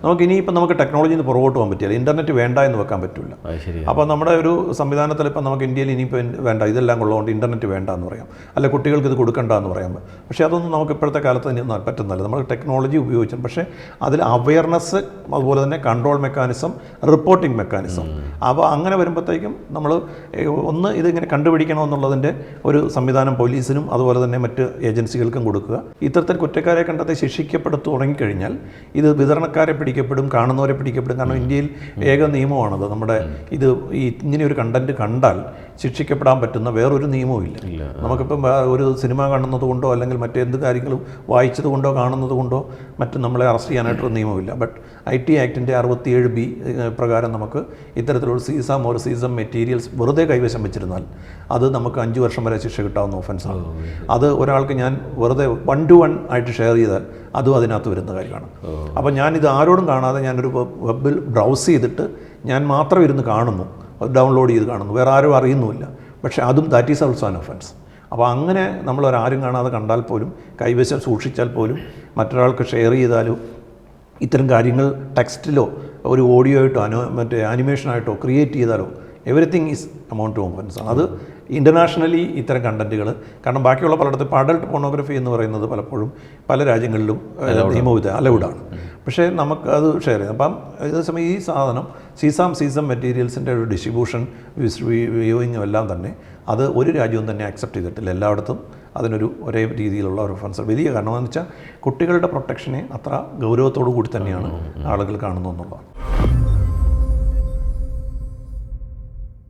നമുക്ക് ഇനിയിപ്പോൾ നമുക്ക് ടെക്നോളജിയിൽ നിന്ന് പുറകോട്ട് പോകാൻ പറ്റില്ല, ഇൻ്റർനെറ്റ് വേണ്ട എന്ന് വെക്കാൻ പറ്റില്ല. അപ്പോൾ നമ്മുടെ ഒരു സംവിധാനത്തിൽ ഇപ്പം നമുക്ക് ഇന്ത്യയിൽ ഇനിയിപ്പോൾ വേണ്ട, ഇതെല്ലാം കൊള്ളതുകൊണ്ട് ഇൻ്റർനെറ്റ് വേണ്ട എന്ന് പറയാം, അല്ല കുട്ടികൾക്ക് ഇത് കൊടുക്കണ്ട എന്ന് പറയാം. പക്ഷേ അതൊന്നും നമുക്ക് ഇപ്പോഴത്തെ കാലത്ത് പറ്റുന്നില്ല. നമ്മൾ ടെക്നോളജി ഉപയോഗിച്ചു, പക്ഷേ അതിൽ അവയർനെസ്, അതുപോലെ തന്നെ കൺട്രോൾ മെക്കാനിസം, റിപ്പോർട്ടിംഗ് മെക്കാനിസം, അപ്പോൾ അങ്ങനെ വരുമ്പോഴത്തേക്കും നമ്മൾ ഒന്ന് ഇതിങ്ങനെ കണ്ടുപിടിക്കണമെന്നുള്ളതിൻ്റെ ഒരു സംവിധാനം പോലീസിനും അതുപോലെ തന്നെ മറ്റ് ഏജൻസികൾക്കും കൊടുക്കുക. ഇത്തരത്തിൽ കുറ്റക്കാരെ കണ്ടെത്തി ശിക്ഷിക്കപ്പെടുത്തു തുടങ്ങിക്കഴിഞ്ഞാൽ ഇത് വിതരണക്കാരെ പിടിക്കപ്പെടും, കാണുന്നവരെ പിടിക്കപ്പെടും. കാരണം ഇന്ത്യയിൽ ഏക നിയമമാണത്. നമ്മുടെ ഇത് ഇങ്ങനെ ഒരു കണ്ടന്റ് കണ്ടാൽ ശിക്ഷിക്കപ്പെടാൻ പറ്റുന്ന വേറൊരു നിയമവും ഇല്ല. നമുക്കിപ്പം ഒരു സിനിമ കാണുന്നത് കൊണ്ടോ അല്ലെങ്കിൽ മറ്റെന്ത് കാര്യങ്ങളും വായിച്ചത് കൊണ്ടോ കാണുന്നത് കൊണ്ടോ മറ്റും നമ്മളെ അറസ്റ്റ് ചെയ്യാനായിട്ടൊരു നിയമമില്ല. ബട്ട് IT ആക്ടിൻ്റെ 67B പ്രകാരം നമുക്ക് ഇത്തരത്തിലുള്ള സീസം മെറ്റീരിയൽസ് വെറുതെ കൈവശം വെച്ചിരുന്നാൽ അത് നമുക്ക് 5 വർഷം വരെ ശിക്ഷ കിട്ടാവുന്ന ഒഫൻസാണ്. അത് ഒരാൾക്ക് ഞാൻ വെറുതെ 1 to 1 ആയിട്ട് ഷെയർ ചെയ്താൽ അതും അതിനകത്ത് വരുന്ന കാര്യമാണ്. അപ്പോൾ ഞാനിത് ആരോടും കാണാതെ ഞാനൊരു വെബിൽ ബ്രൗസ് ചെയ്തിട്ട് ഞാൻ മാത്രം ഇരുന്ന് കാണുന്നു, ഡൗൺലോഡ് ചെയ്ത് കാണുന്നു, വേറെ ആരും അറിയുന്നുമില്ല. പക്ഷേ അതും that is also an offence. അപ്പോൾ അങ്ങനെ നമ്മളൊരാരും കാണാതെ കണ്ടാൽ പോലും, കൈവശം സൂക്ഷിച്ചാൽ പോലും, മറ്റൊരാൾക്ക് ഷെയർ ചെയ്താലോ, ഇത്തരം കാര്യങ്ങൾ ടെക്സ്റ്റിലോ ഒരു ഓഡിയോ ആയിട്ടോ മറ്റേ ആനിമേഷനായിട്ടോ ക്രിയേറ്റ് ചെയ്താലോ everything is amount to offence. അത് ഇൻ്റർനാഷണലി ഇത്തരം കണ്ടൻറ്റുകൾ, കാരണം ബാക്കിയുള്ള പലയിടത്തും ഇപ്പോൾ അഡൾട്ട് പോർണോഗ്രഫി എന്ന് പറയുന്നത് പലപ്പോഴും പല രാജ്യങ്ങളിലും നിയമവിധ അലൗഡാണ്. പക്ഷേ നമുക്ക് അത് ഷെയർ ചെയ്യാം. അപ്പം അതേസമയം ഈ സാധനം സീസം മെറ്റീരിയൽസിൻ്റെ ഒരു ഡിസ്ട്രിബ്യൂഷൻ, വ്യൂയിങ്ങും എല്ലാം തന്നെ അത് ഒരു രാജ്യവും തന്നെ അക്സെപ്റ്റ് ചെയ്തിട്ടില്ല. എല്ലായിടത്തും അതിനൊരു ഒരേ രീതിയിലുള്ള ഒരു ഒഫൻസ്. വലിയ കാരണമെന്ന് വെച്ചാൽ കുട്ടികളുടെ പ്രൊട്ടക്ഷനെ അത്ര ഗൗരവത്തോടു കൂടി തന്നെയാണ് ആളുകൾ കാണുന്നു എന്നുള്ളതാണ്.